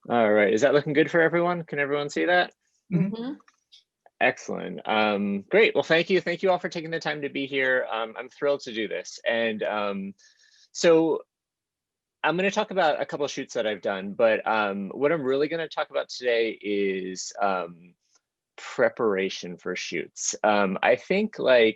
All right, is that looking good for everyone? Can everyone see that? Mm-hmm. Excellent. Great. Well, thank you. Thank you all for taking the time to be here. I'm thrilled to do this. And so I'm going to talk about a couple of shoots that I've done, but what I'm really going to talk about today is preparation for shoots. I think to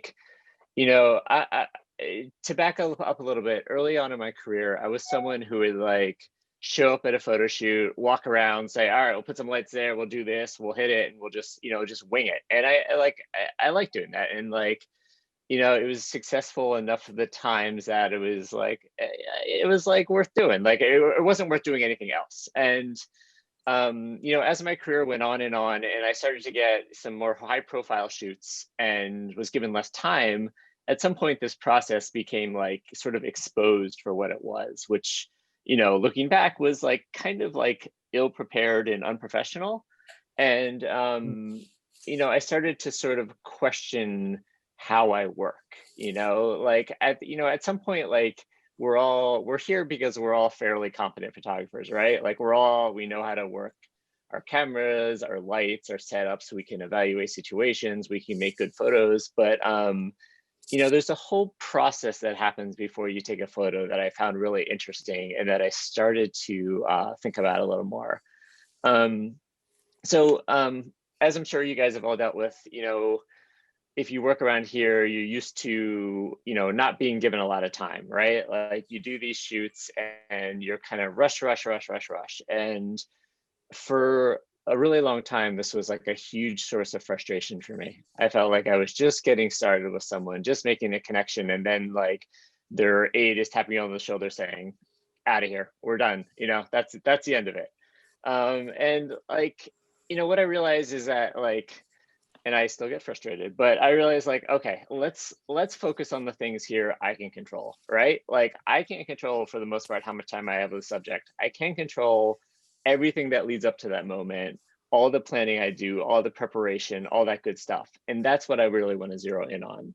back up a little bit, early on in my career, I was someone who would like show up at a photo shoot, walk around, say, all right, we'll put some lights there, we'll do this, we'll hit it, and we'll just wing it. And I like doing that. And it was successful enough of the times that it was like worth doing. Like it wasn't worth doing anything else. And as my career went on and I started to get some more high profile shoots and was given less time, at some point this process became like sort of exposed for what it was, which, looking back was like kind of like ill prepared and unprofessional. And, I started to sort of question how I work, at some point, like we're here because we're all fairly competent photographers, right? Like we know how to work our cameras, our lights, our setups, we can evaluate situations, we can make good photos. But there's a whole process that happens before you take a photo that I found really interesting and that I started to think about a little more. So as I'm sure you guys have all dealt with, if you work around here, you're used to, not being given a lot of time, right? Like you do these shoots and you're kind of rush. And for a really long time, this was like a huge source of frustration for me. I felt like I was just getting started with someone, just making a connection. And then like their aide is tapping you on the shoulder saying, out of here, we're done. That's the end of it. And what I realized is that and I still get frustrated, but I realized like, okay, let's focus on the things here I can control, right? Like I can't control for the most part how much time I have with the subject. I can control everything that leads up to that moment, all the planning I do, all the preparation, all that good stuff. And that's what I really want to zero in on.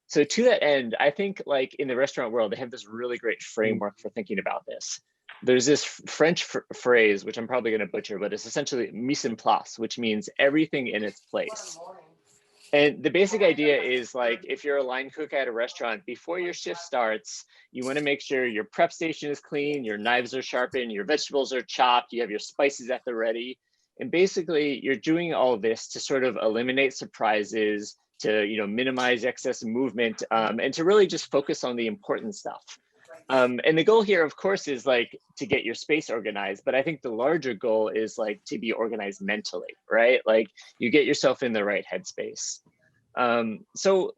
So to that end, I think like in the restaurant world, they have this really great framework for thinking about this. There's this French phrase, which I'm probably going to butcher, but it's essentially mise en place, which means everything in its place. And the basic idea is like, if you're a line cook at a restaurant, before your shift starts, you want to make sure your prep station is clean, your knives are sharpened, your vegetables are chopped, you have your spices at the ready. And basically you're doing all of this to sort of eliminate surprises, to minimize excess movement, and to really just focus on the important stuff. And the goal here, of course, is like to get your space organized. But I think the larger goal is like to be organized mentally, right? Like you get yourself in the right headspace. So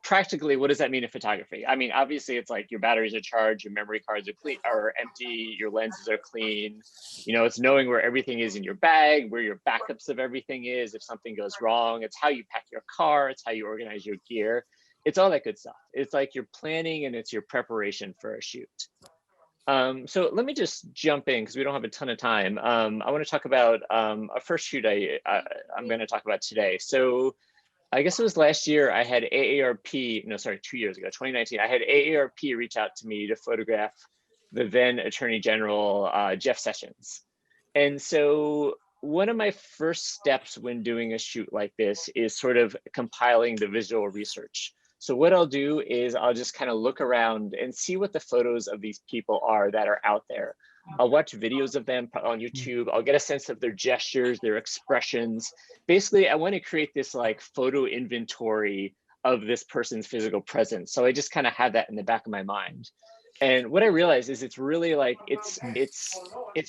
practically, what does that mean in photography? I mean, obviously, it's like your batteries are charged, your memory cards are clean, are empty, your lenses are clean. It's knowing where everything is in your bag, where your backups of everything is if something goes wrong. It's how you pack your car. It's how you organize your gear. It's all that good stuff. It's like your planning and it's your preparation for a shoot. So let me just jump in because we don't have a ton of time. I want to talk about a first shoot I'm going to talk about today. So I guess it was last year I had AARP, no, sorry, 2 years ago, 2019, I had AARP reach out to me to photograph the then Attorney General, Jeff Sessions. And so one of my first steps when doing a shoot like this is sort of compiling the visual research. So what I'll do is I'll just kind of look around and see what the photos of these people are that are out there. I'll watch videos of them on YouTube. I'll get a sense of their gestures, their expressions. Basically, I want to create this like photo inventory of this person's physical presence. So I just kind of have that in the back of my mind. And what I realize is it's really like, it's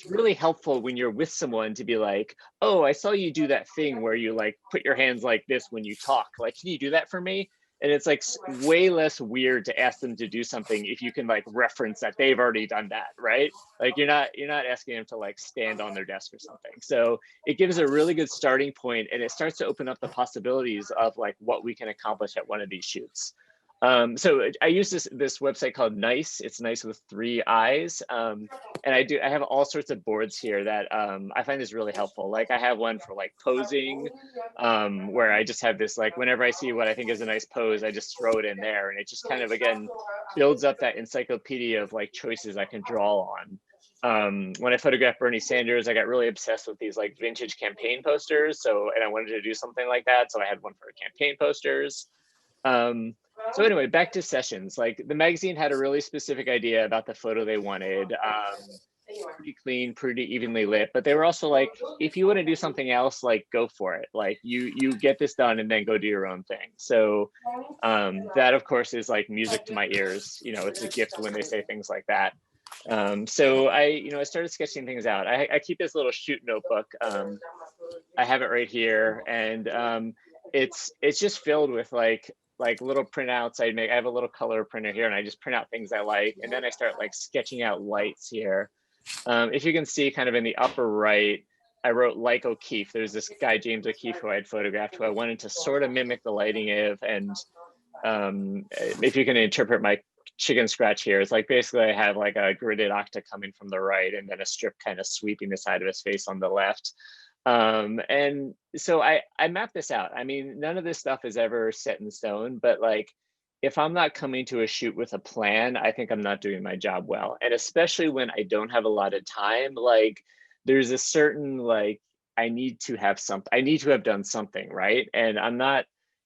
really helpful when you're with someone to be like, oh, I saw you do that thing where you like put your hands like this when you talk. Like, can you do that for me? And it's like way less weird to ask them to do something if you can like reference that they've already done that, right? Like you're not asking them to like stand on their desk or something. So it gives a really good starting point, and it starts to open up the possibilities of like what we can accomplish at one of these shoots. So I use this website called Nice. It's Nice with 3 I's. And I have all sorts of boards here that I find this really helpful. Like I have one for like posing, where I just have this, like whenever I see what I think is a nice pose, I just throw it in there, and it just kind of again builds up that encyclopedia of like choices I can draw on. When I photographed Bernie Sanders, I got really obsessed with these like vintage campaign posters. So, and I wanted to do something like that. So I had one for campaign posters. So anyway, back to sessions. Like the magazine had a really specific idea about the photo they wanted. Pretty clean, pretty evenly lit, but they were also like, if you want to do something else, like go for it. Like you get this done and then go do your own thing. So that of course is like music to my ears. You know, it's a gift when they say things like that. So I started sketching things out. I keep this little shoot notebook. I have it right here, and it's just filled with like little printouts I make. I have a little color printer here, and I just print out things I like, and then I start like sketching out lights here. If you can see kind of in the upper right, I wrote like O'Keefe. There's this guy, James O'Keefe, who I had photographed, who I wanted to sort of mimic the lighting of. And if you can interpret my chicken scratch here, it's like basically I have like a gridded octa coming from the right and then a strip kind of sweeping the side of his face on the left. And so I mapped this out. I mean, none of this stuff is ever set in stone, but like, if I'm not coming to a shoot with a plan, I think I'm not doing my job well. And especially when I don't have a lot of time, like there's a certain like, I need to have done something, right? And I'm not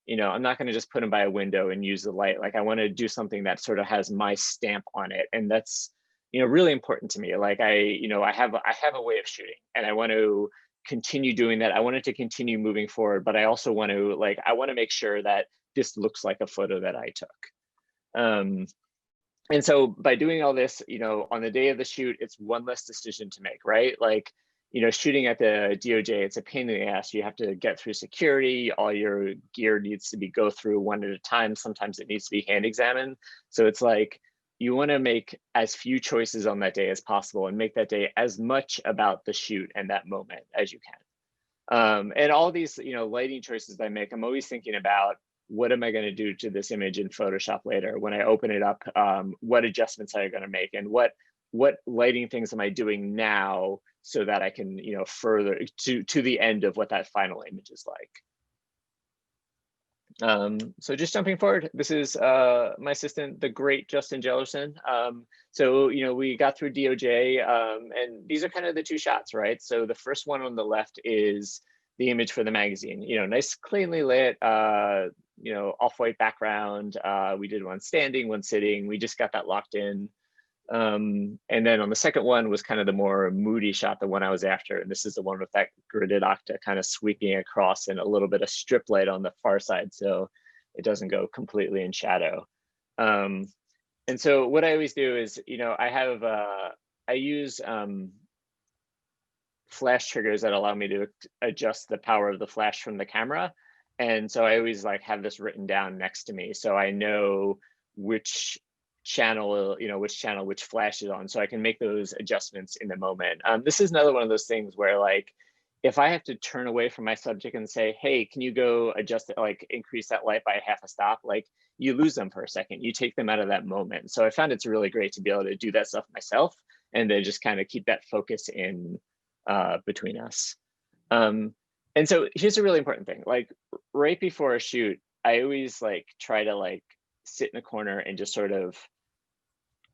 going to just put them by a window and use the light. Like I want to do something that sort of has my stamp on it. And that's, really important to me. Like I have a way of shooting, and I want to continue doing that. I want it to continue moving forward, but I also want to make sure that this looks like a photo that I took. And so by doing all this, on the day of the shoot, it's one less decision to make, right? Like, shooting at the DOJ, it's a pain in the ass. You have to get through security. All your gear needs to be go through one at a time. Sometimes it needs to be hand examined. So it's like, you want to make as few choices on that day as possible and make that day as much about the shoot and that moment as you can. And all these, lighting choices I make, I'm always thinking about, what am I going to do to this image in Photoshop later when I open it up? What adjustments am I going to make, and what lighting things am I doing now so that I can, further to the end of what that final image is like. So just jumping forward, this is my assistant, the great Justin Jellerson. So, we got through DOJ, and these are kind of the two shots, right? So the first one on the left is the image for the magazine, nice, cleanly lit, off-white background. We did one standing, one sitting. We just got that locked in. And then on the second one was kind of the more moody shot, the one I was after. And this is the one with that gridded octa kind of sweeping across and a little bit of strip light on the far side, so it doesn't go completely in shadow. And so what I always do is, I use flash triggers that allow me to adjust the power of the flash from the camera. And so I always like have this written down next to me, so I know which channel, which flash is on, so I can make those adjustments in the moment. This is another one of those things where like, if I have to turn away from my subject and say, hey, can you go adjust it, like increase that light by half a stop, like you lose them for a second, you take them out of that moment. So I found it's really great to be able to do that stuff myself and then just kind of keep that focus in between us. And so here's a really important thing, like right before a shoot, I always like try to like sit in a corner and just sort of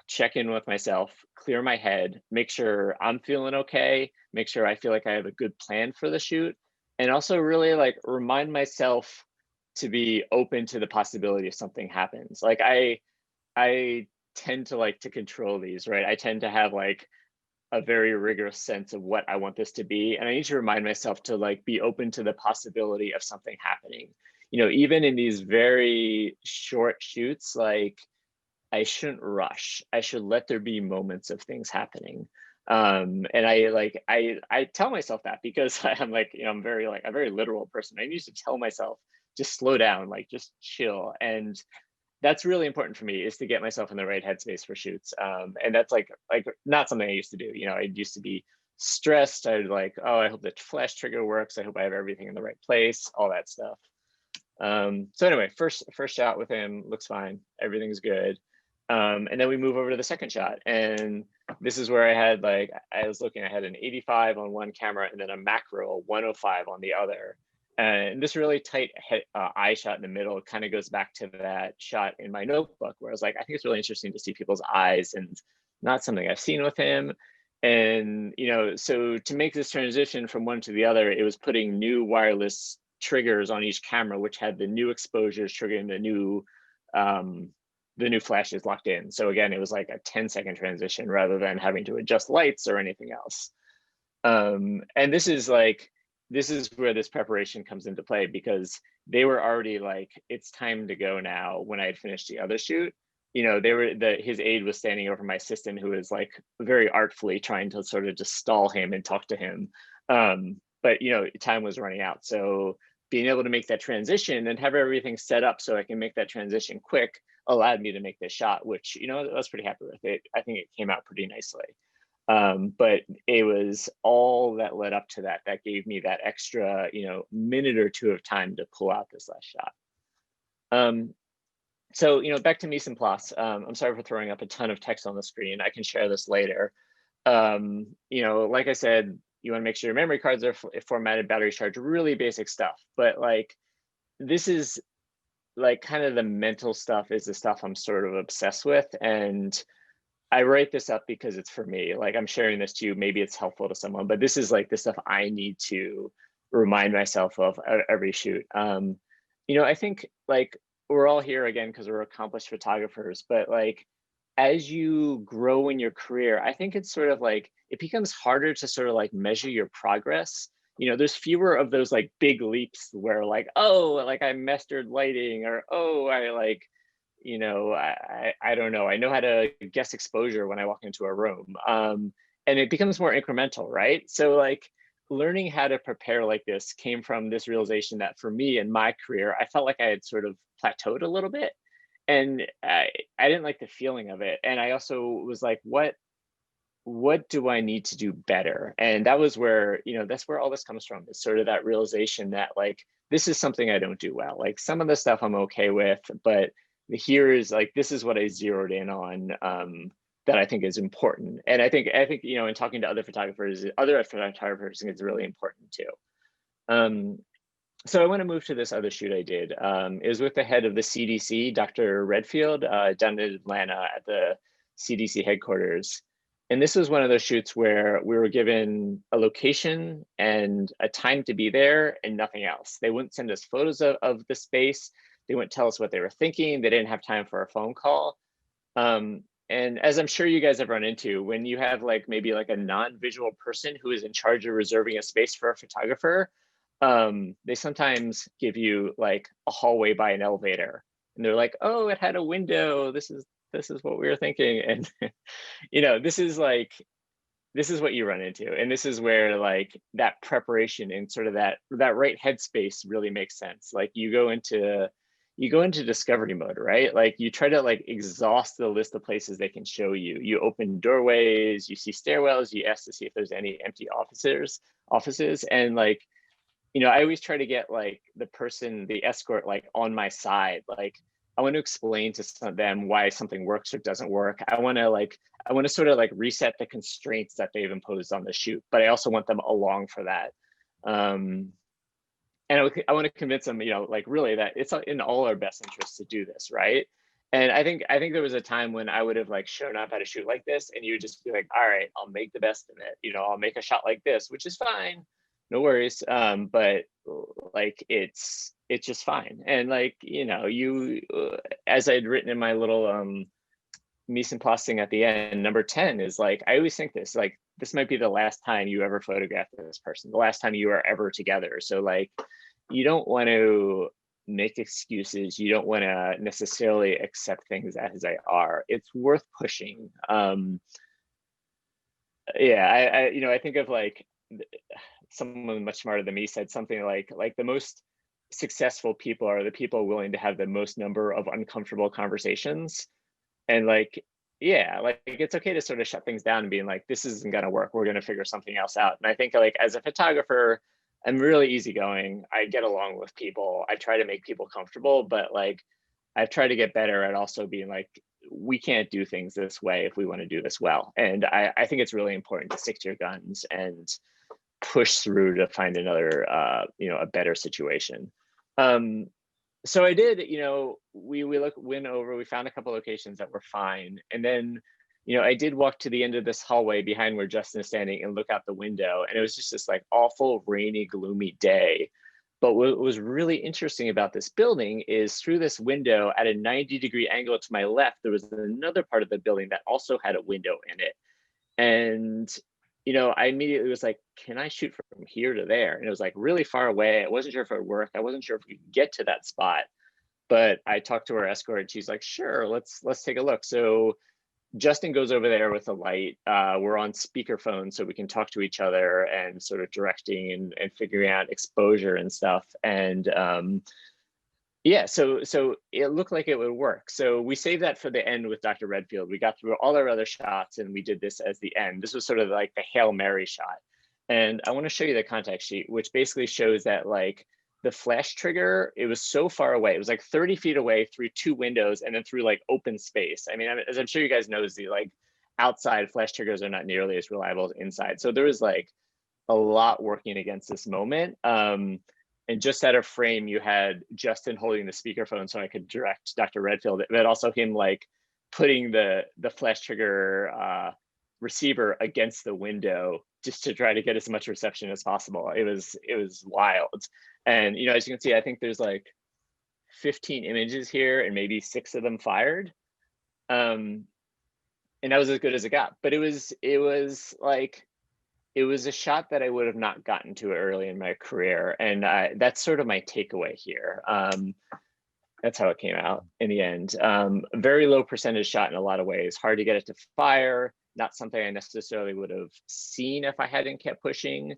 check in with myself, clear my head, make sure I'm feeling okay, make sure I feel like I have a good plan for the shoot, and also really like remind myself to be open to the possibility if something happens. Like I tend to like to control these, right? I tend to have like a very rigorous sense of what I want this to be. And I need to remind myself to like be open to the possibility of something happening. Even in these very short shoots, like I shouldn't rush. I should let there be moments of things happening. And I tell myself that because I'm like, I'm very like a very literal person. I need to tell myself, just slow down, like just chill. And that's really important for me, is to get myself in the right headspace for shoots. And that's like not something I used to do. I used to be stressed. I'd like, oh, I hope the flash trigger works. I hope I have everything in the right place, all that stuff. So anyway, first shot with him looks fine. Everything's good. And then we move over to the second shot. And this is where I had an 85 on one camera and then a macro 105 on the other. And this really tight eye shot in the middle kind of goes back to that shot in my notebook where I was like, I think it's really interesting to see people's eyes, and not something I've seen with him. And, so to make this transition from one to the other, it was putting new wireless triggers on each camera, which had the new exposures triggering um, the new flashes locked in. So again, it was like a 10-second transition rather than having to adjust lights or anything else. And this is where this preparation comes into play, because they were already like, it's time to go now when I had finished the other shoot. His aide was standing over my assistant, who was like very artfully trying to sort of just stall him and talk to him. But time was running out. So being able to make that transition and have everything set up so I can make that transition quick allowed me to make this shot, which, I was pretty happy with it. I think it came out pretty nicely. But it was all that led up to that gave me that extra, minute or two of time to pull out this last shot. So, back to mise en place. I'm sorry for throwing up a ton of text on the screen. I can share this later. Like I said, you want to make sure your memory cards are formatted, battery charged, really basic stuff. But like, this is like kind of the mental stuff is the stuff I'm sort of obsessed with. And I write this up because it's for me. Like, I'm sharing this to you. Maybe it's helpful to someone, but this is like the stuff I need to remind myself of every shoot. I think like we're all here again because we're accomplished photographers, but like as you grow in your career, I think it's sort of like it becomes harder to sort of like measure your progress. There's fewer of those like big leaps where like, oh, like I mastered lighting, or oh, I like, I don't know, I know how to guess exposure when I walk into a room. And it becomes more incremental, right? So like learning how to prepare like this came from this realization that for me in my career, I felt like I had sort of plateaued a little bit. And I didn't like the feeling of it. And I also was like, what do I need to do better? And that was where, that's where all this comes from, is sort of that realization that like, this is something I don't do well. Like some of the stuff I'm okay with, but here is like, this is what I zeroed in on, that I think is important. And I think, in talking to other photographers, I think it's really important too. So I want to move to this other shoot I did. It was with the head of the CDC, Dr. Redfield, down in Atlanta at the CDC headquarters. And this was one of those shoots where we were given a location and a time to be there and nothing else. They wouldn't send us photos of the space. They wouldn't tell us what they were thinking. They didn't have time for a phone call. And as I'm sure you guys have run into, when you have like maybe like a non-visual person who is in charge of reserving a space for a photographer, they sometimes give you like a hallway by an elevator, and they're like, oh, it had a window. This is what we were thinking. And this is what you run into. And this is where like that preparation and sort of that right headspace really makes sense. Like you go into discovery mode, right? Like you try to like exhaust the list of places they can show you. You open doorways, you see stairwells, you ask to see if there's any empty offices. And like, I always try to get like the escort, like on my side. Like I want to explain to them why something works or doesn't work. I want to sort of like reset the constraints that they've imposed on the shoot, but I also want them along for that. And I want to convince them, like really that it's in all our best interests to do this, right? And I think there was a time when I would have like shown up at a shoot like this, and you would just be like, all right, I'll make the best of it. I'll make a shot like this, which is fine, no worries. But like it's just fine. And like as I'd written in my little mise en place thing at the end, number 10 is like, I always think this, like, this might be the last time you ever photograph this person, the last time you are ever together. So like, you don't want to make excuses. You don't want to necessarily accept things as they are. It's worth pushing. Yeah, I think of like someone much smarter than me said something like the most successful people are the people willing to have the most number of uncomfortable conversations. And like, yeah, like it's okay to sort of shut things down and being like, this isn't going to work. We're going to figure something else out. And I think like as a photographer, I'm really easygoing. I get along with people. I try to make people comfortable, but like I've tried to get better at also being like, we can't do things this way if we want to do this well. And I think it's really important to stick to your guns and push through to find another, a better situation. So I did, we went over, we found a couple locations that were fine. And then, I did walk to the end of this hallway behind where Justin is standing and look out the window, and it was just this like awful, rainy, gloomy day. But what was really interesting about this building is through this window at a 90-degree angle to my left, there was another part of the building that also had a window in it. And, I immediately was like, can I shoot from here to there? And it was like really far away. I wasn't sure if it would work. I wasn't sure if we could get to that spot. But I talked to our escort and she's like, sure, let's take a look. So Justin goes over there with a light. We're on speakerphone so we can talk to each other and sort of directing and figuring out exposure and stuff. And yeah, so it looked like it would work. So we saved that for the end with Dr. Redfield. We got through all our other shots and we did this as the end. This was sort of like the Hail Mary shot. And I want to show you the contact sheet, which basically shows that like the flash trigger, it was so far away. It was like 30 feet away through two windows and then through like open space. I mean, as I'm sure you guys know, the like outside flash triggers are not nearly as reliable as inside. So there was like a lot working against this moment. And just out of frame, you had Justin holding the speakerphone so I could direct Dr. Redfield, but also him like putting the flash trigger receiver against the window just to try to get as much reception as possible. It was wild. And as you can see, I think there's like 15 images here and maybe 6 of them fired. And that was as good as it got. But it was a shot that I would have not gotten to early in my career. And that's sort of my takeaway here. That's how it came out in the end. Very low percentage shot in a lot of ways, hard to get it to fire, not something I necessarily would have seen if I hadn't kept pushing.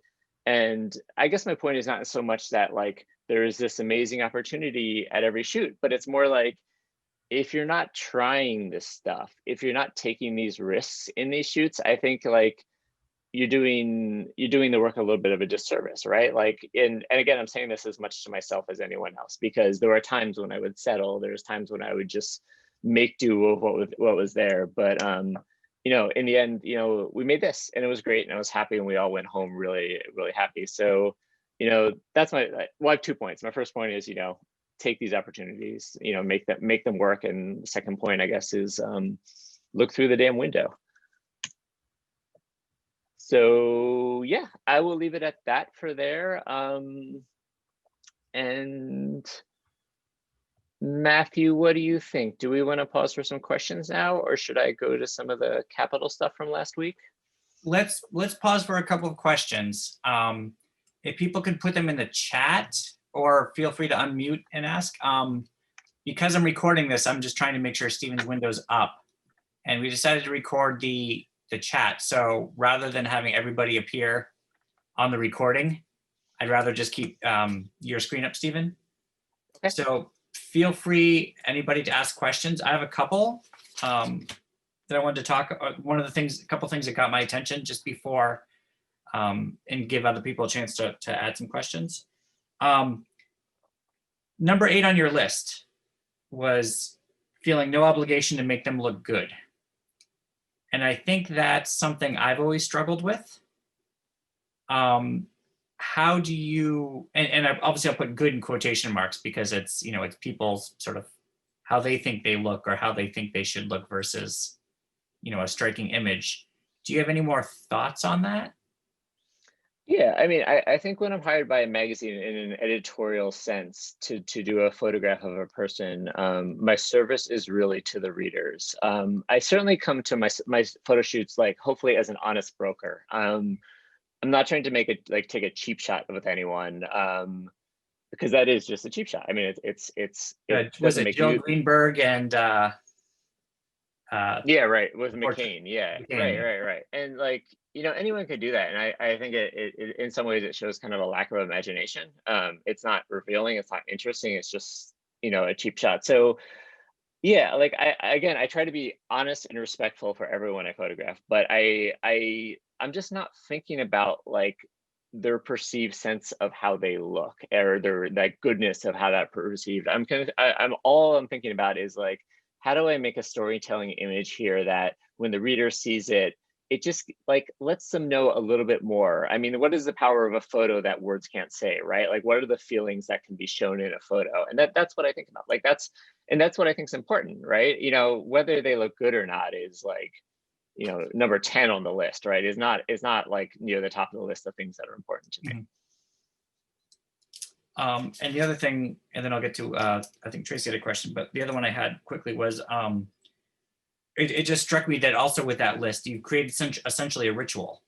And I guess my point is not so much that like there is this amazing opportunity at every shoot, but it's more like if you're not trying this stuff, if you're not taking these risks in these shoots, I think like you're doing the work a little bit of a disservice, right? Like, and again, I'm saying this as much to myself as anyone else, because there were times when I would settle, there's times when I would just make do with what was there. But in the end, we made this and it was great and I was happy and we all went home really, really happy. So, that's I have 2 points. My first point is, take these opportunities, make them work. And the second point, I guess, is look through the damn window. So yeah, I will leave it at that for there. And Matthew, what do you think? Do we want to pause for some questions now, or should I go to some of the capital stuff from last week? Let's pause for a couple of questions. If people could put them in the chat, or feel free to unmute and ask. Because I'm recording this, I'm just trying to make sure Stephen's window's up. And we decided to record the chat. So rather than having everybody appear on the recording, I'd rather just keep your screen up, Stephen. Okay. So feel free, anybody, to ask questions. I have a couple that I wanted to talk. A couple things that got my attention just before, and give other people a chance to add some questions. Number 8 on your list was feeling no obligation to make them look good. And I think that's something I've always struggled with. How do you, and obviously I'll put good in quotation marks because it's, it's people's sort of how they think they look or how they think they should look versus, a striking image. Do you have any more thoughts on that? Yeah, I mean, I think when I'm hired by a magazine in an editorial sense to do a photograph of a person, my service is really to the readers. I certainly come to my photo shoots like hopefully as an honest broker. I'm not trying to take a cheap shot with anyone, because that is just a cheap shot. I mean, it was it Joe Greenberg and yeah, right, with McCain. Yeah, right. And like, anyone could do that. And I think it in some ways it shows kind of a lack of imagination. It's not revealing, it's not interesting, it's just, a cheap shot. So yeah, like I try to be honest and respectful for everyone I photograph, but I'm just not thinking about like their perceived sense of how they look or their that goodness of how that perceived. I'm all I'm thinking about is like, how do I make a storytelling image here that when the reader sees it, it just like lets them know a little bit more. I mean, what is the power of a photo that words can't say, right? Like, what are the feelings that can be shown in a photo? And that's what I think about. Like, that's what I think is important, right? Whether they look good or not is like, number 10 on the list, right? Is not like near the top of the list of things that are important to me. And the other thing, and then I'll get to, I think Tracy had a question, but the other one I had quickly was, it just struck me that also with that list, you created essentially a ritual,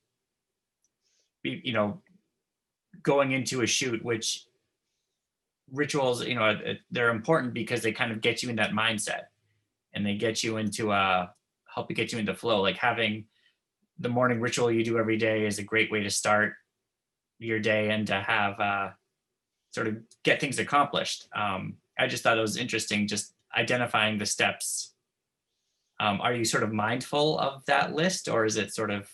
going into a shoot, which rituals, they're important because they kind of get you in that mindset, and they get you into help you get you into flow. Like having the morning ritual you do every day is a great way to start your day and to have sort of get things accomplished. I just thought it was interesting, just identifying the steps. Are you sort of mindful of that list, or is it sort of,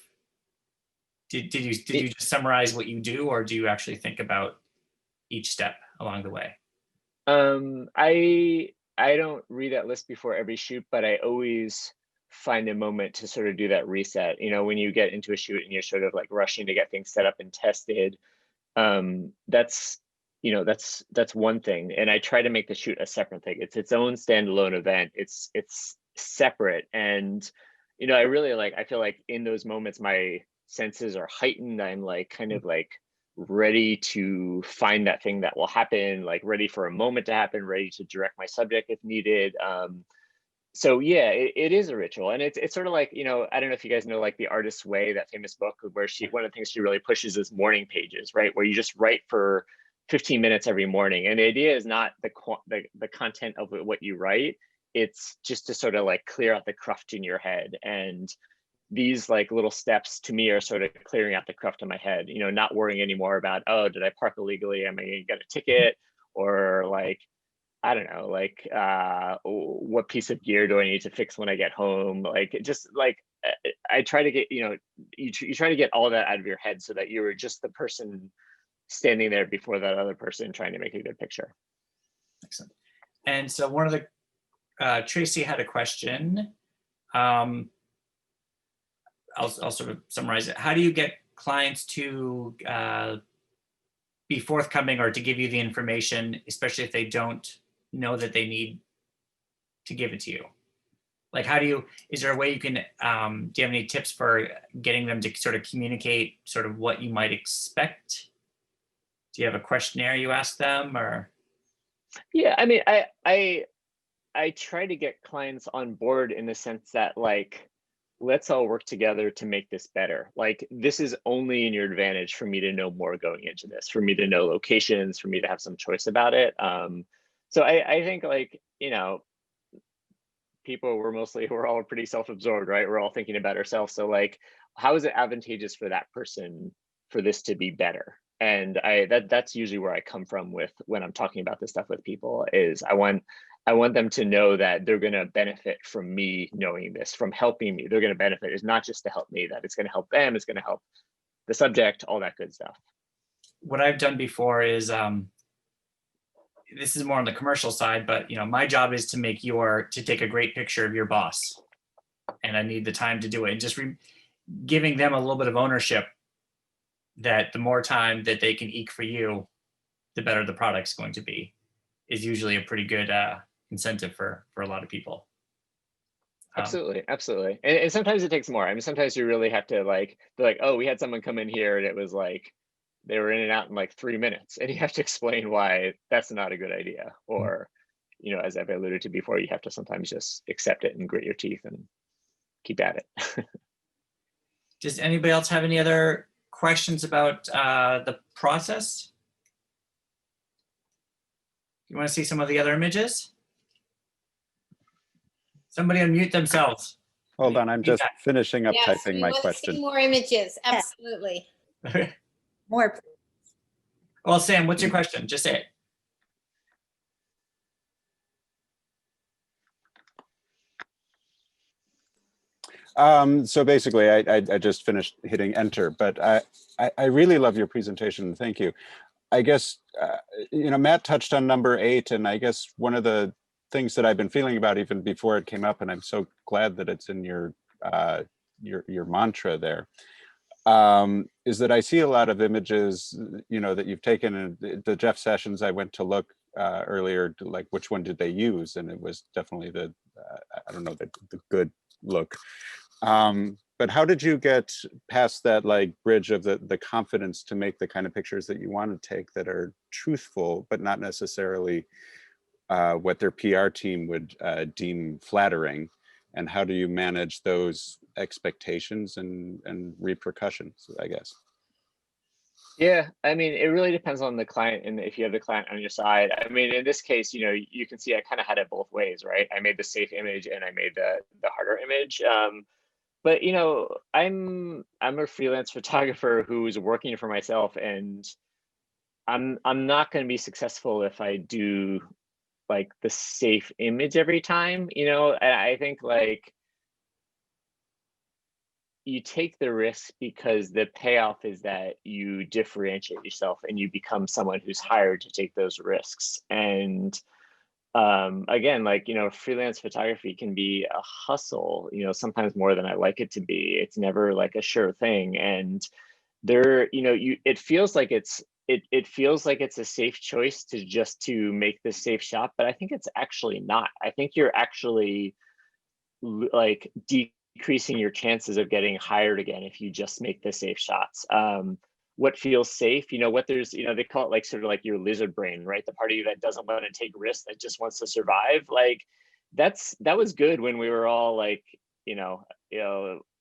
did you just summarize what you do, or do you actually think about each step along the way? I don't read that list before every shoot, but I always find a moment to sort of do that reset. When you get into a shoot and you're sort of like rushing to get things set up and tested, that's one thing. And I try to make the shoot a separate thing. It's its own standalone event. It's separate. And I feel like in those moments my senses are heightened. I'm like kind of like ready to find that thing that will happen, like ready for a moment to happen, ready to direct my subject if needed. So yeah, it is a ritual, and it's sort of like, I don't know if you guys know like The Artist's Way, that famous book, where one of the things she really pushes is morning pages, right? Where you just write for 15 minutes every morning, and the idea is not the content of what you write. It's just to sort of like clear out the cruft in your head. And these like little steps to me are sort of clearing out the cruft in my head, not worrying anymore about, oh, did I park illegally? Am I gonna get a ticket? Or like, I don't know, like what piece of gear do I need to fix when I get home? Like, just like, I try to get, you try to get all that out of your head so that you're just the person standing there before that other person trying to make a good picture. Excellent. And so one of the, Tracy had a question. I'll sort of summarize it. How do you get clients to be forthcoming or to give you the information, especially if they don't know that they need to give it to you? Like, is there a way you can, do you have any tips for getting them to sort of communicate sort of what you might expect? Do you have a questionnaire you ask them, or? Yeah, I mean, I try to get clients on board in the sense that like, let's all work together to make this better. Like, this is only in your advantage for me to know more going into this, for me to know locations, for me to have some choice about it. So I think like, people, we're all pretty self-absorbed, right? We're all thinking about ourselves. So like, how is it advantageous for that person for this to be better? And that's usually where I come from with when I'm talking about this stuff with people, is I want them to know that they're going to benefit from me knowing this, from helping me. They're going to benefit. It's not just to help me, that it's going to help them. It's going to help the subject, all that good stuff. What I've done before is, this is more on the commercial side, but my job is to take a great picture of your boss, and I need the time to do it. And just giving them a little bit of ownership, that the more time that they can eke for you, the better the product's going to be, is usually a pretty good incentive for a lot of people. Absolutely. And sometimes it takes more. I mean, sometimes you really have to like, they're like, oh, we had someone come in here and it was like, they were in and out in like 3 minutes, and you have to explain why that's not a good idea. Or, as I've alluded to before, you have to sometimes just accept it and grit your teeth and keep at it. Does anybody else have any other questions about the process? You want to see some of the other images? Somebody unmute themselves. Hold on, I'm just finishing up Yes, typing we my want to question. see more images. Absolutely. More. Well, Sam, what's your question? Just say it. So basically, I just finished hitting enter, but I really love your presentation. Thank you. I guess, Matt touched on number 8, and I guess one of the things that I've been feeling about even before it came up, and I'm so glad that it's in your mantra there, is that I see a lot of images, that you've taken in the Jeff sessions. I went to look earlier, to like which one did they use, and it was definitely the I don't know, the good look. but how did you get past that like bridge of the confidence to make the kind of pictures that you want to take that are truthful, but not necessarily what their PR team would deem flattering? And how do you manage those expectations and repercussions, I guess? Yeah, I mean, it really depends on the client and if you have the client on your side. I mean, in this case, you know, you can see I kind of had it both ways, right? I made the safe image and I made the harder image. But you know, I'm a freelance photographer who's working for myself, and I'm not going to be successful if I do like the safe image every time. You know, and I think like you take the risk because the payoff is that you differentiate yourself and you become someone who's hired to take those risks. And again, like, you know, freelance photography can be a hustle, you know, sometimes more than I like it to be. It's never like a sure thing. And there, you know, it feels like it feels like it's a safe choice to just to make this safe shot, but I think it's actually not. I think you're actually like decreasing your chances of getting hired again if you just make the safe shots. What feels safe, you know, what there's, you know, they call it like sort of like your lizard brain, right? The part of you that doesn't want to take risks, that just wants to survive. Like that was good when we were all like, you know,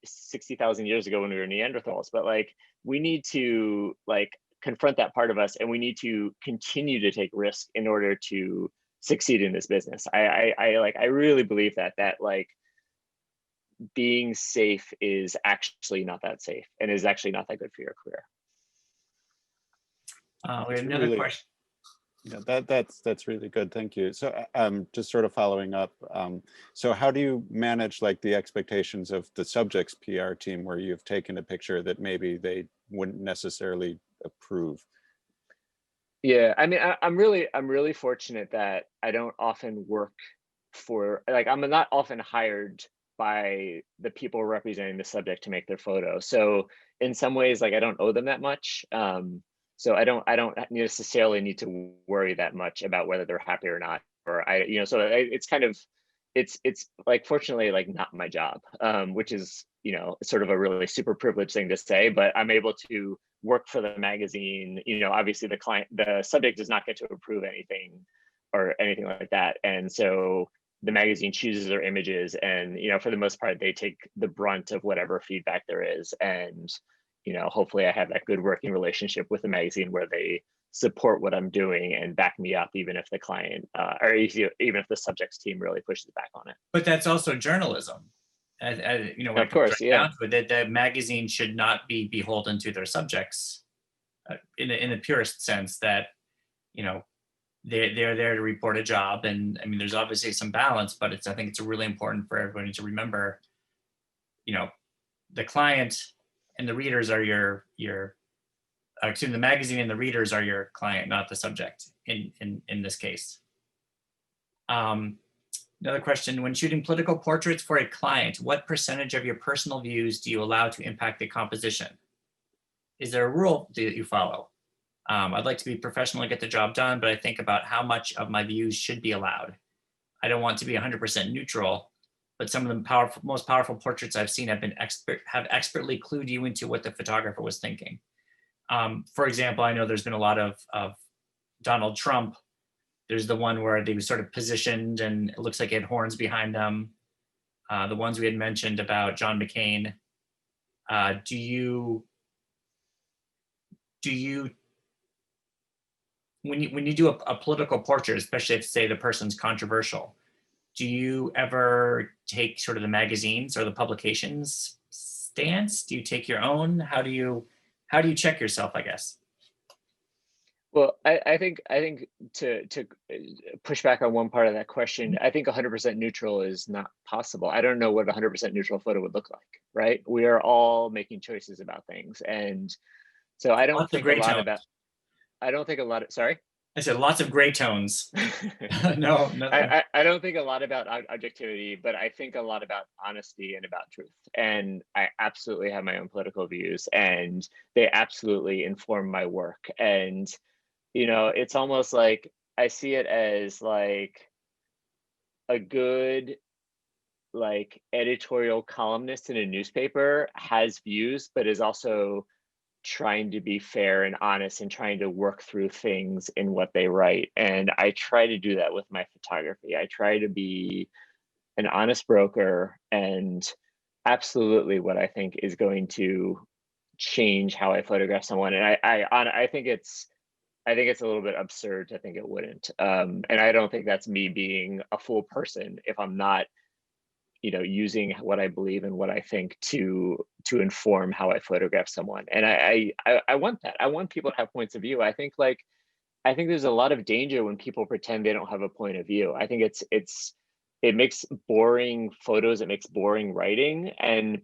60,000 years ago when we were Neanderthals. But like we need to like confront that part of us, and we need to continue to take risks in order to succeed in this business. I really believe that like being safe is actually not that safe and is actually not that good for your career. We have another question. Yeah, that's really good. Thank you. So just sort of following up. So how do you manage like the expectations of the subject's PR team where you've taken a picture that maybe they wouldn't necessarily approve? Yeah, I mean, I'm really fortunate that I don't often work for, like, I'm not often hired by the people representing the subject to make their photo. So in some ways, like I don't owe them that much. So I don't necessarily need to worry that much about whether they're happy or not. Or you know, so it's kind of, it's like fortunately like not my job, which is, you know, sort of a really super privileged thing to say. But I'm able to work for the magazine. You know, obviously the subject does not get to approve anything or anything like that, and so the magazine chooses their images, and you know, for the most part they take the brunt of whatever feedback there is. And you know, hopefully I have that good working relationship with the magazine where they support what I'm doing and back me up, even if the client or even if the subject's team really pushes back on it. But that's also journalism. You know, when Of course, right yeah. down to it, that the magazine should not be beholden to their subjects in the purest sense that, you know, they're there to report a job. And I mean, there's obviously some balance, but I think it's really important for everybody to remember, you know, the client and the readers are the magazine and the readers are your client, not the subject in this case. Another question, when shooting political portraits for a client, what percentage of your personal views do you allow to impact the composition? Is there a rule that you follow? I'd like to be professional and get the job done, but I think about how much of my views should be allowed. I don't want to be 100% neutral, but some of the most powerful portraits I've seen have expertly clued you into what the photographer was thinking. For example, I know there's been a lot of Donald Trump. There's the one where they were sort of positioned and it looks like it had horns behind them. The ones we had mentioned about John McCain. Do you when you do a political portrait, especially if say the person's controversial, do you ever take sort of the magazines or the publications stance? Do you take your own? How do you check yourself, I guess? Well, I think to push back on one part of that question, I think 100% neutral is not possible. I don't know what a 100% neutral photo would look like, right? We are all making choices about things, and so I don't think a lot about. I don't think a lot of. Sorry. I said lots of gray tones. No. I don't think a lot about objectivity, but I think a lot about honesty and about truth. And I absolutely have my own political views, and they absolutely inform my work. And you know, it's almost like I see it as like a good like editorial columnist in a newspaper has views, but is also trying to be fair and honest and trying to work through things in what they write. And I try to do that with my photography. I try to be an honest broker, and absolutely what I think is going to change how I photograph someone. And I think it's a little bit absurd to think it wouldn't. And I don't think that's me being a full person if I'm not, using what I believe and what I think to inform how I photograph someone. And I want that. I want people to have points of view. I think there's a lot of danger when people pretend they don't have a point of view. I think it makes boring photos, it makes boring writing,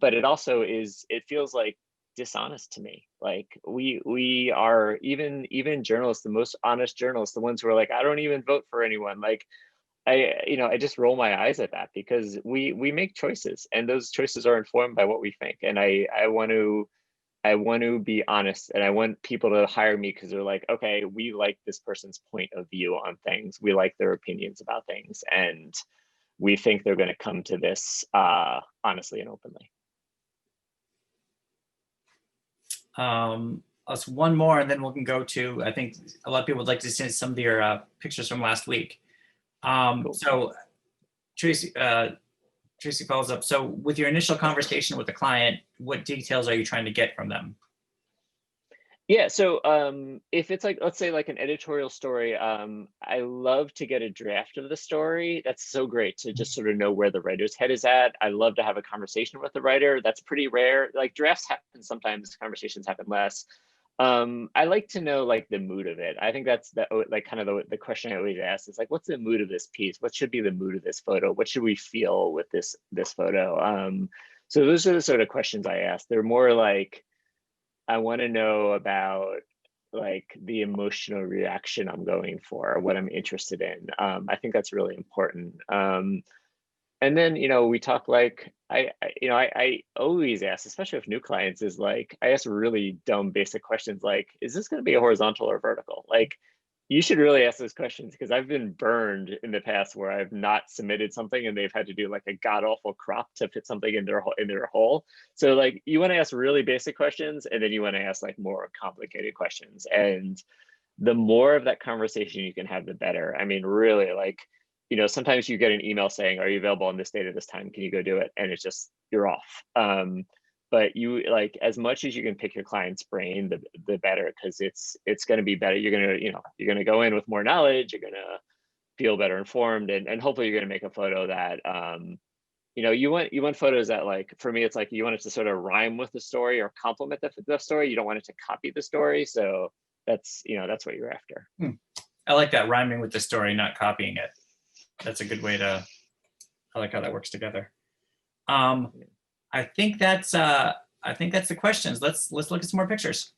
but it also it feels like dishonest to me. Like we are, even journalists, the most honest journalists, the ones who are like, I don't even vote for anyone. Like I just roll my eyes at that, because we make choices, and those choices are informed by what we think. And I want to be honest, and I want people to hire me because they're like, okay, we like this person's point of view on things. We like their opinions about things, and we think they're going to come to this honestly and openly. Us one more, and then we can go to, I think a lot of people would like to see some of your pictures from last week. Cool. So Tracy follows up. So with your initial conversation with the client, what details are you trying to get from them? Yeah, so if it's like, let's say like an editorial story, I love to get a draft of the story. That's so great to just sort of know where the writer's head is at. I love to have a conversation with the writer. That's pretty rare. Like drafts happen sometimes, conversations happen less. I like to know like the mood of it. I think that's like kind of the question I always ask is like, what's the mood of this piece? What should be the mood of this photo? What should we feel with this photo? So those are the sort of questions I ask. They're more like, I want to know about like the emotional reaction I'm going for, what I'm interested in. I think that's really important. And then, we talk like, I always ask, especially with new clients, is like, I ask really dumb, basic questions like, is this going to be a horizontal or vertical? Like, you should really ask those questions, because I've been burned in the past where I've not submitted something and they've had to do like a god awful crop to fit something in their hole. So like, you want to ask really basic questions, and then you want to ask like more complicated questions. And the more of that conversation you can have, the better. I mean, really, like, sometimes you get an email saying, are you available on this date at this time? Can you go do it? And it's just, you're off. But you like, as much as you can pick your client's brain, the better, because it's going to be better. You're going to go in with more knowledge. You're going to feel better informed, and hopefully you're going to make a photo that, you want photos that, like, for me, it's like, you want it to sort of rhyme with the story or complement the story. You don't want it to copy the story. So that's what you're after. I like that, rhyming with the story, not copying it. That's a good way to, I like how that works together. I think that's the questions. Let's look at some more pictures.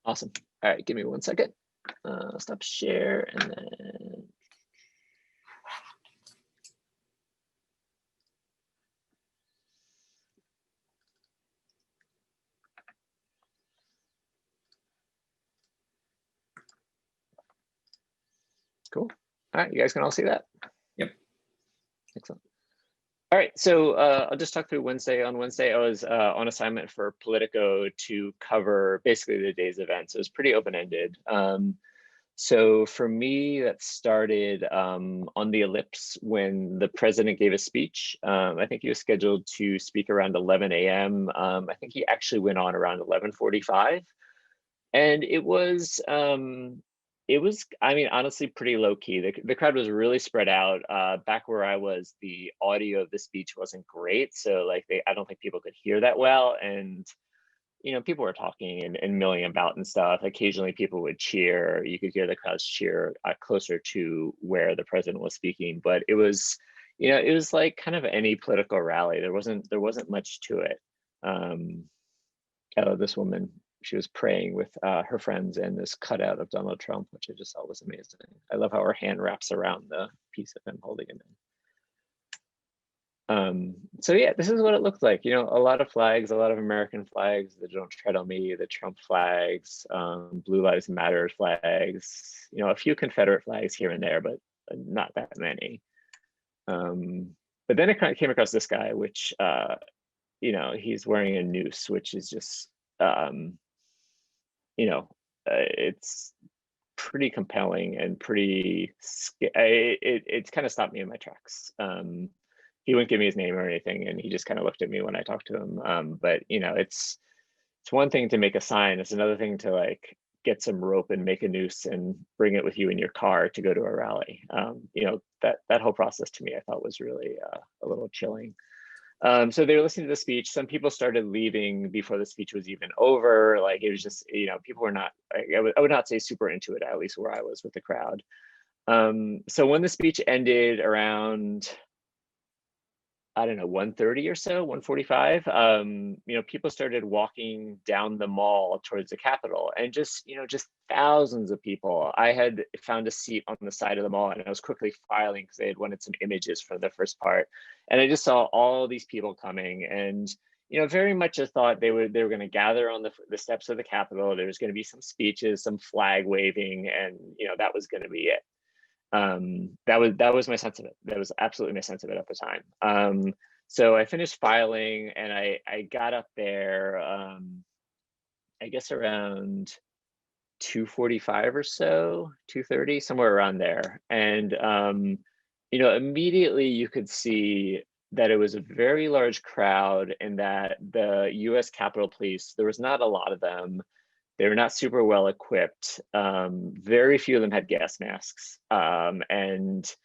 Awesome. All right, give me 1 second. Stop share, and then cool. All right, you guys can all see that? Yep. Excellent. All right, so I'll just talk through Wednesday. On Wednesday, I was on assignment for Politico to cover basically the day's events. It was pretty open-ended. So for me, that started on the ellipse when the president gave a speech. I think he was scheduled to speak around 11 a.m. I think he actually went on around 11:45. And it was, I mean, honestly, pretty low key. The crowd was really spread out. Back where I was, the audio of the speech wasn't great. So like I don't think people could hear that well. And, people were talking and milling about and stuff. Occasionally people would cheer. You could hear the crowds cheer closer to where the president was speaking. But it was, it was like kind of any political rally. There wasn't much to it. This woman, she was praying with her friends, and this cutout of Donald Trump, which I just thought was amazing. I love how her hand wraps around the piece of him holding him in. So yeah, this is what it looked like. A lot of flags, a lot of American flags, the Don't Tread on Me, the Trump flags, Blue Lives Matter flags, a few Confederate flags here and there, but not that many. but then I kind of came across this guy, which, you know, he's wearing a noose, which is just, you know, it's pretty compelling and pretty, it's kind of stopped me in my tracks. He wouldn't give me his name or anything, and he just kind of looked at me when I talked to him. But you know, it's one thing to make a sign. It's another thing to like get some rope and make a noose and bring it with you in your car to go to a rally. You know, that whole process to me, I thought was really a little chilling. So they were listening to the speech. Some people started leaving before the speech was even over. Like it was just, you know, people were not, I would not say super into it, at least where I was with the crowd. So when the speech ended around, I don't know, 1:30 or so, 1:45, you know, people started walking down the mall towards the Capitol, and just, you know, just thousands of people. I had found a seat on the side of the mall, and I was quickly filing because they had wanted some images for the first part. And I just saw all these people coming, and, you know, very much I thought they were going to gather on the steps of the Capitol. There was going to be some speeches, some flag waving, and, you know, that was going to be it. That was my sense of it. That was absolutely my sense of it at the time. So I finished filing, and I got up there, I guess around 2:45 or so, 2:30, somewhere around there. And you know, immediately you could see that it was a very large crowd, and that the US Capitol Police, there was not a lot of them. They were not super well equipped. Very few of them had gas masks, and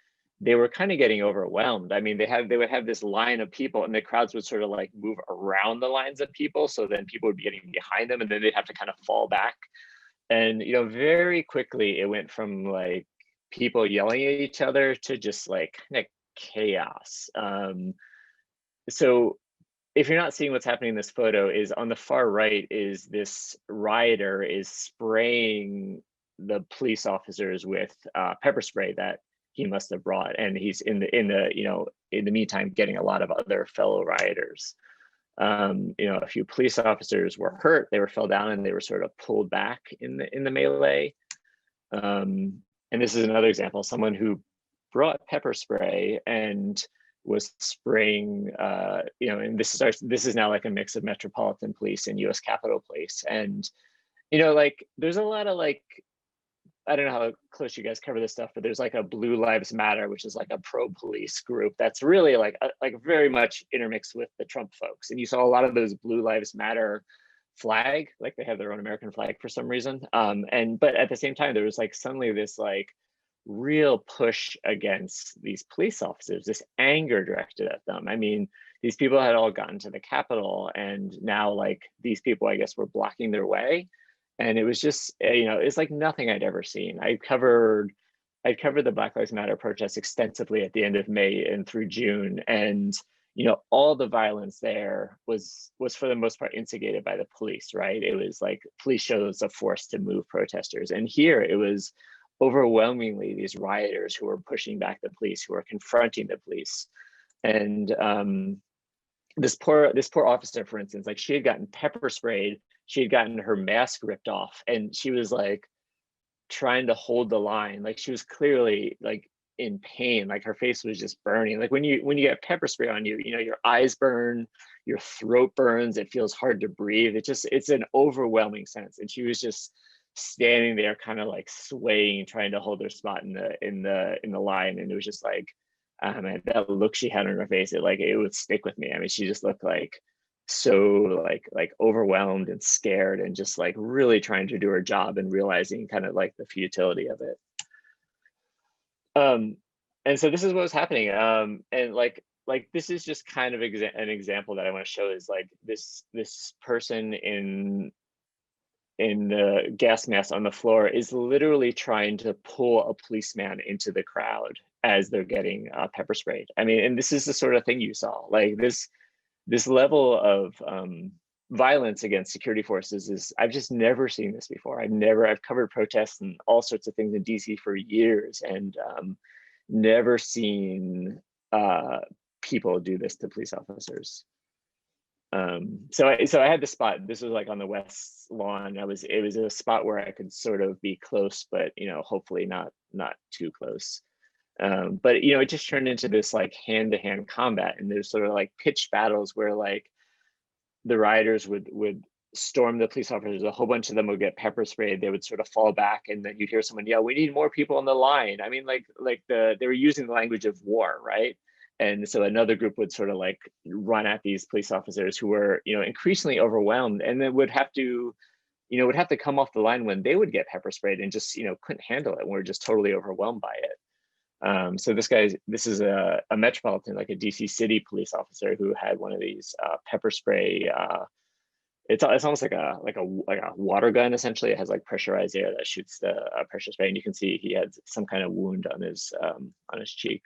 they were kind of getting overwhelmed. I mean, they would have this line of people, and the crowds would sort of like move around the lines of people. So then people would be getting behind them, and then they'd have to kind of fall back. And you know, very quickly it went from like people yelling at each other to just like kind of chaos. So if you're not seeing what's happening in this photo, is on the far right is this rioter is spraying the police officers with pepper spray that he must have brought, and he's in the you know, in the meantime getting a lot of other fellow rioters. You know, a few police officers were hurt. They were fell down, and they were sort of pulled back in the melee. And this is another example, someone who brought pepper spray and was spraying, you know, and this is now like a mix of Metropolitan Police and US Capitol Police. And, you know, like there's a lot of like, I don't know how close you guys cover this stuff, but there's like a Blue Lives Matter, which is like a pro-police group that's really like very much intermixed with the Trump folks. And you saw a lot of those Blue Lives Matter flag, like they have their own American flag for some reason. But at the same time, there was like suddenly this like real push against these police officers, this anger directed at them. I mean, these people had all gotten to the Capitol, and now like these people, I guess, were blocking their way. And it was just, you know, it's like nothing I'd ever seen. I'd covered the Black Lives Matter protests extensively at the end of May and through June. And, you know, all the violence there was for the most part instigated by the police, right? It was like police shows of force to move protesters. And here it was overwhelmingly these rioters who were pushing back the police, who were confronting the police. And this poor officer, for instance, like she had gotten pepper sprayed, she had gotten her mask ripped off, and she was like trying to hold the line. Like she was clearly like in pain, like her face was just burning. Like when you get pepper spray on you, you know, your eyes burn, your throat burns, it feels hard to breathe. It's an overwhelming sense. And she was just standing there kind of like swaying, trying to hold her spot in the line. And it was just like, man, that look she had on her face, it would stick with me. I mean, she just looked like so like overwhelmed and scared, and just like really trying to do her job and realizing kind of like the futility of it. And so this is what was happening. And like this is just kind of an example that I want to show, is like this person in the gas mask on the floor is literally trying to pull a policeman into the crowd as they're getting pepper sprayed. I mean, and this is the sort of thing you saw, like this level of violence against security forces is, I've just never seen this before. I've covered protests and all sorts of things in DC for years, and never seen people do this to police officers. So I had the spot. This was like on the west lawn. It was a spot where I could sort of be close, but you know, hopefully not too close. But it just turned into this like hand-to-hand combat, and there's sort of like pitched battles where like the rioters would storm the police officers. A whole bunch of them would get pepper sprayed. They would sort of fall back, and then you'd hear someone yell, "We need more people on the line." I mean, they were using the language of war, right? And so another group would sort of like run at these police officers who were, increasingly overwhelmed, and then would have to come off the line when they would get pepper sprayed and just, couldn't handle it and were just totally overwhelmed by it. So this is a metropolitan, like a DC city police officer who had one of these pepper spray. It's almost like a water gun. Essentially, it has like pressurized air that shoots the pressure spray, and you can see he had some kind of wound on his cheek.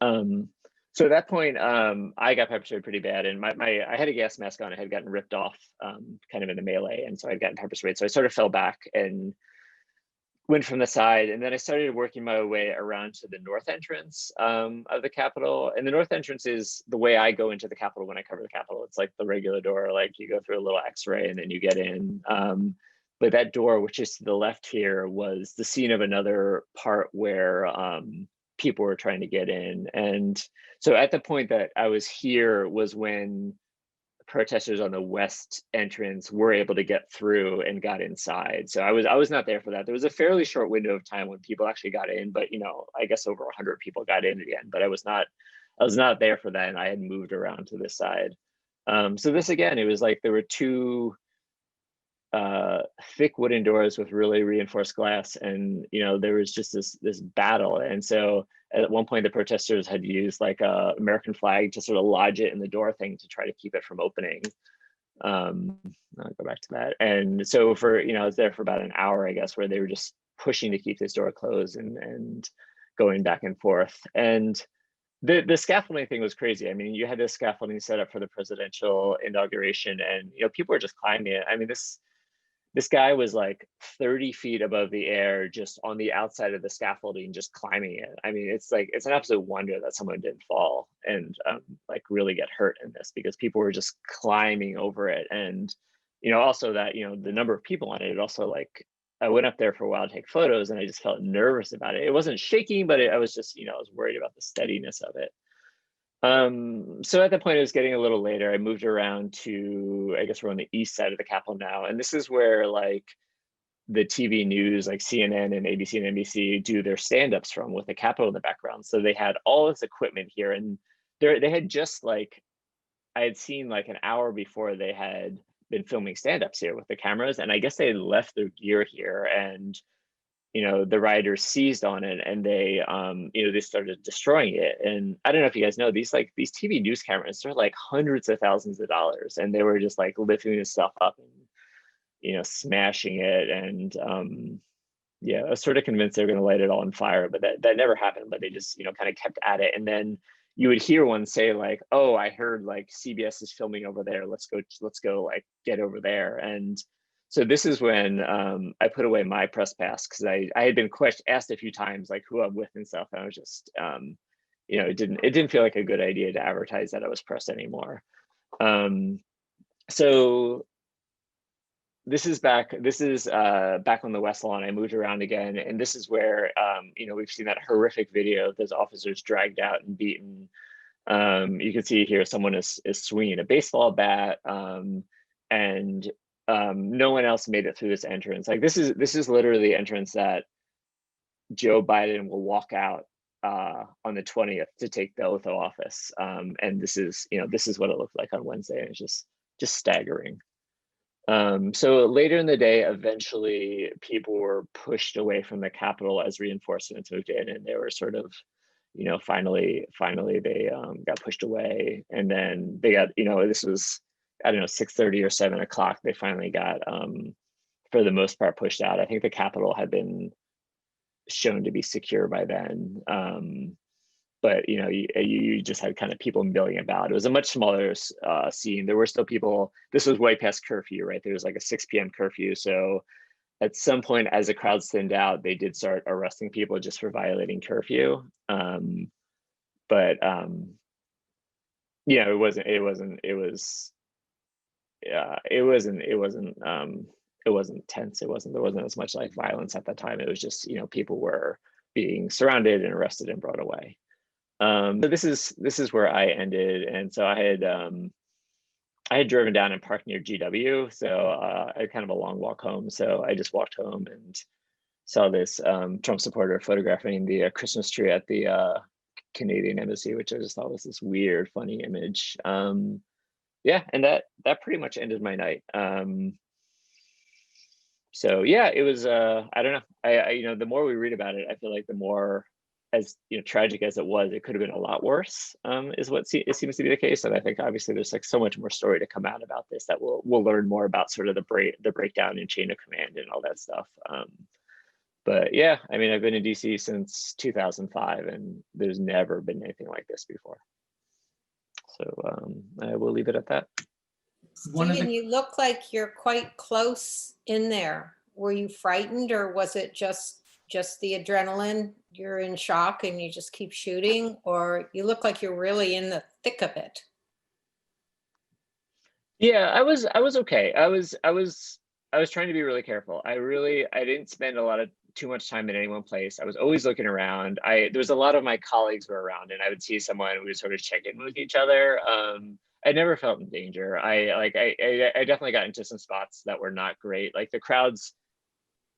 So at that point, I got pepper sprayed pretty bad, and I had a gas mask on. I had gotten ripped off, kind of in the melee, and so I'd gotten pepper sprayed. So I sort of fell back and went from the side, and then I started working my way around to the north entrance of the Capitol. And the north entrance is the way I go into the Capitol when I cover the Capitol. It's like the regular door, like you go through a little X-ray and then you get in. But that door, which is to the left here, was the scene of another part where people were trying to get in. And so at the point that I was here was when protesters on the west entrance were able to get through and got inside. So I was not there for that. There was a fairly short window of time when people actually got in, but I guess over 100 people got in again. But I was not there for that, and I had moved around to this side. So this again, it was like there were two thick wooden doors with really reinforced glass, and there was just this battle. And so at one point the protesters had used like a American flag to sort of lodge it in the door thing to try to keep it from opening. I'll go back to that. And so I was there for about an hour, I guess, where they were just pushing to keep this door closed and going back and forth. And the scaffolding thing was crazy. I mean, you had this scaffolding set up for the presidential inauguration, and people were just climbing it. I mean, this guy was like 30 feet above the air, just on the outside of the scaffolding, just climbing it. I mean, it's an absolute wonder that someone didn't fall and like really get hurt in this, because people were just climbing over it. And, also that, the number of people on it, also like, I went up there for a while to take photos, and I just felt nervous about it. It wasn't shaking, but I was just, I was worried about the steadiness of it. So at that point, it was getting a little later. I moved around to, I guess we're on the east side of the Capitol now. And this is where like the TV news, like CNN and ABC and NBC, do their stand-ups from, with the Capitol in the background. So they had all this equipment here, and they had just like, I had seen like an hour before, they had been filming stand-ups here with the cameras. And I guess they had left their gear here, and the rioters seized on it, and they they started destroying it. And I don't know if you guys know, these TV news cameras, they're like hundreds of thousands of dollars, and they were just like lifting this stuff up and smashing it. And yeah, I was sort of convinced they were going to light it all on fire, but that never happened. But they just kind of kept at it. And then you would hear one say like, "Oh, I heard like CBS is filming over there. Let's go like get over there." And so this is when I put away my press pass, because I had been asked a few times like who I'm with and stuff, and I was just it didn't feel like a good idea to advertise that I was press anymore. So this is back on the West Lawn. I moved around again, and this is where we've seen that horrific video of those officers dragged out and beaten. You can see here someone is swinging a baseball bat, and no one else made it through this entrance. Like this is literally the entrance that Joe Biden will walk out on the 20th to take the oath of office. And this is what it looked like on Wednesday, and it's just staggering. So later in the day, eventually people were pushed away from the Capitol as reinforcements moved in, and they were sort of, finally they got pushed away. And then they got, this was, I don't know, 6:30 or 7 o'clock, they finally got, for the most part, pushed out. I think the Capitol had been shown to be secure by then. But you just had kind of people milling about. It was a much smaller scene. There were still people. This was way past curfew, right? There was like a 6 p.m. curfew. So at some point, as the crowd thinned out, they did start arresting people just for violating curfew. But it wasn't tense. There wasn't as much like violence at the time. It was just, people were being surrounded and arrested and brought away. So this is where I ended, and so I had driven down and parked near GW, so I had kind of a long walk home. So I just walked home and saw this Trump supporter photographing the Christmas tree at the Canadian embassy, which I just thought was this weird, funny image. Yeah, and that pretty much ended my night. So yeah, it was. I don't know. I you know, the more we read about it, I feel like the more, as you know, tragic as it was, it could have been a lot worse. Is what it seems to be the case, and I think obviously there's like so much more story to come out about this that we'll learn more about sort of the breakdown in chain of command and all that stuff. But yeah, I mean, I've been in DC since 2005, and there's never been anything like this before. So I will leave it at that. Stephen, you look like you're quite close in there. Were you frightened, or was it just the adrenaline? You're in shock and you just keep shooting, or you look like you're really in the thick of it? Yeah, I was okay. I was trying to be really careful. I didn't spend too much time in any one place. I was always looking around. There was a lot of my colleagues were around, and I would see someone, we would sort of check in with each other. I never felt in danger. I definitely got into some spots that were not great. Like the crowds,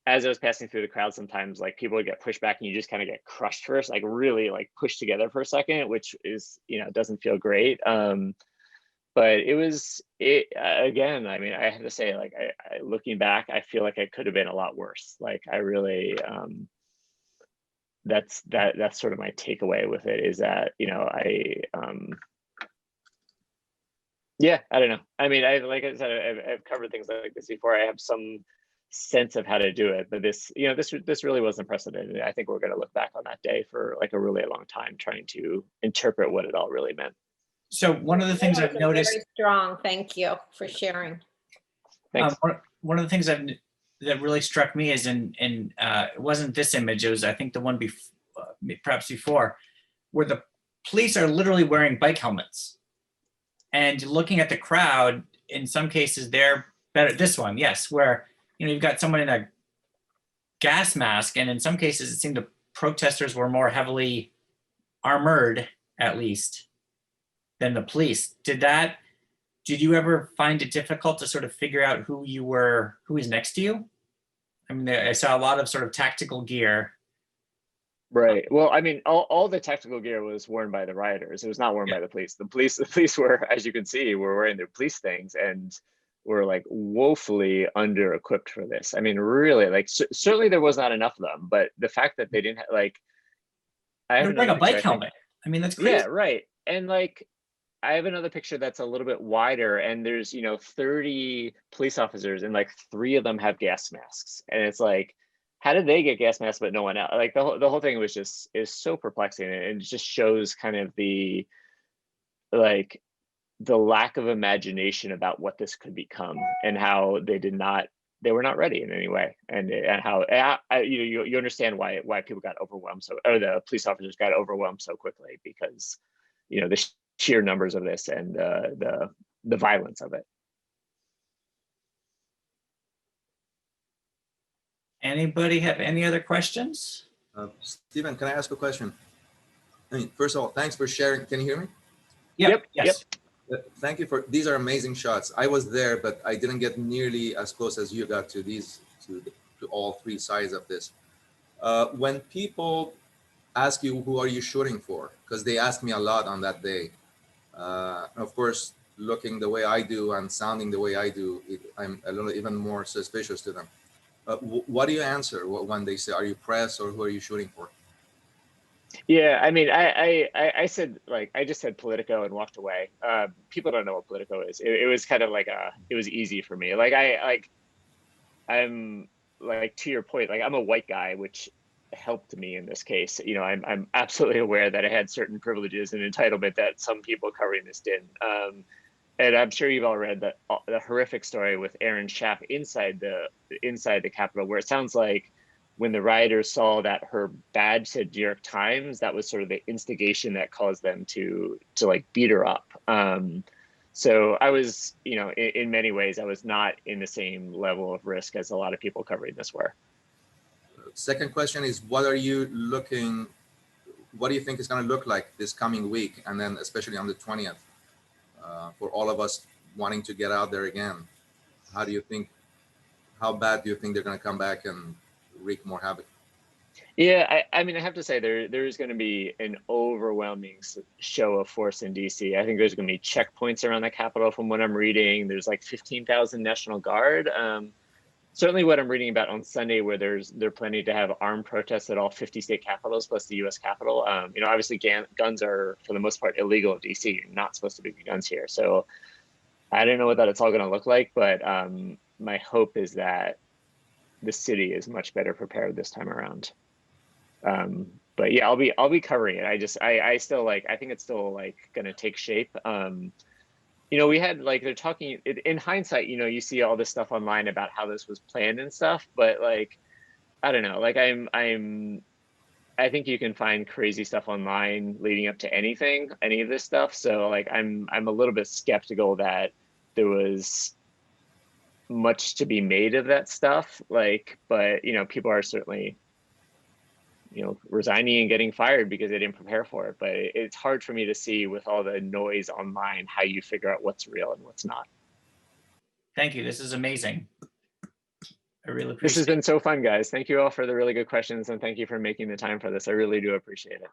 as I was passing through the crowd, sometimes like people would get pushed back and you just kind of get crushed first, like really like pushed together for a second, which is, you know, doesn't feel great. But again, I mean, I have to say, like, looking back, I feel like it could have been a lot worse. Like I really, that's sort of my takeaway with it, is that, you know, yeah, I don't know. I mean, like I said, I've covered things like this before. I have some sense of how to do it, but this really wasn't unprecedented. I think we're going to look back on that day for like a really long time, trying to interpret what it all really meant. So one of the things I've noticed. Very strong. Thank you for sharing. Thanks. One of the things that really struck me is it wasn't this image. It was, I think, the one perhaps before, where the police are literally wearing bike helmets. And looking at the crowd, in some cases, they're better. This one, yes, where, you know, you've got someone in a gas mask, and in some cases, it seemed the protesters were more heavily armored, at least, than the police. Did you ever find it difficult to sort of figure out who is next to you? I mean, I saw a lot of sort of tactical gear. Right. Well, I mean, all the tactical gear was worn by the rioters. It was not worn by the police. The police were, as you can see, were wearing their police things and were like woefully under equipped for this. I mean, really, like certainly there was not enough of them, but the fact that they didn't have, like, I have a bike helmet. I mean, that's crazy. Yeah, right. And like, I have another picture that's a little bit wider, and there's, you know, 30 police officers, and like 3 of them have gas masks, and it's like, how did they get gas masks but no one else? Like the whole thing was is so perplexing, and it just shows kind of the lack of imagination about what this could become, and how they were not ready in any way, and how you understand why people got overwhelmed, or the police officers got overwhelmed so quickly, because, you know, the sheer numbers of this and the violence of it. Anybody have any other questions? Stephen, can I ask a question? I mean, first of all, thanks for sharing. Can you hear me? Yep. Yes. Thank you these are amazing shots. I was there, but I didn't get nearly as close as you got to all 3 sides of this. When people ask you, who are you shooting for? Because they asked me a lot on that day. Of course, looking the way I do and sounding the way I do, I'm a little even more suspicious to them. What do you answer when they say, are you press, or who are you shooting for? Yeah, I mean, I said, like, I just said Politico and walked away. People don't know what Politico is. It was kind of like it was easy for me. Like I'm like, to your point, like, I'm a white guy, which helped me in this case. You know, I'm absolutely aware that I had certain privileges and entitlement that some people covering this didn't. And I'm sure you've all read the horrific story with Aaron Schaff inside the Capitol, where it sounds like when the rioters saw that her badge said New York Times, that was sort of the instigation that caused them to like beat her up. So I was, you know, in many ways, I was not in the same level of risk as a lot of people covering this were. Second question is, what do you think is going to look like this coming week, and then especially on the 20th, for all of us wanting to get out there again? How bad do you think they're going to come back and wreak more havoc? Yeah, I mean, I have to say there is going to be an overwhelming show of force in DC. I think there's going to be checkpoints around the Capitol from what I'm reading. There's like 15,000 National Guard. Certainly what I'm reading about on Sunday, where they're planning to have armed protests at all 50 state capitals plus the US Capitol. You know, obviously guns are for the most part illegal in DC. You're not supposed to be guns here. So I don't know what it's all going to look like, but my hope is that the city is much better prepared this time around. But yeah, I'll be covering it. I still like, I think it's still like going to take shape. You know, we had like, they're talking in hindsight, you know, you see all this stuff online about how this was planned and stuff, but like, I don't know, like I think you can find crazy stuff online leading up to any of this stuff. So like, I'm a little bit skeptical that there was much to be made of that stuff. Like, but you know, people are certainly, you know, resigning and getting fired because they didn't prepare for it. But it's hard for me to see with all the noise online how you figure out what's real and what's not. Thank you. This is amazing. I really appreciate it. This has been so fun, guys. Thank you all for the really good questions, and thank you for making the time for this. I really do appreciate it.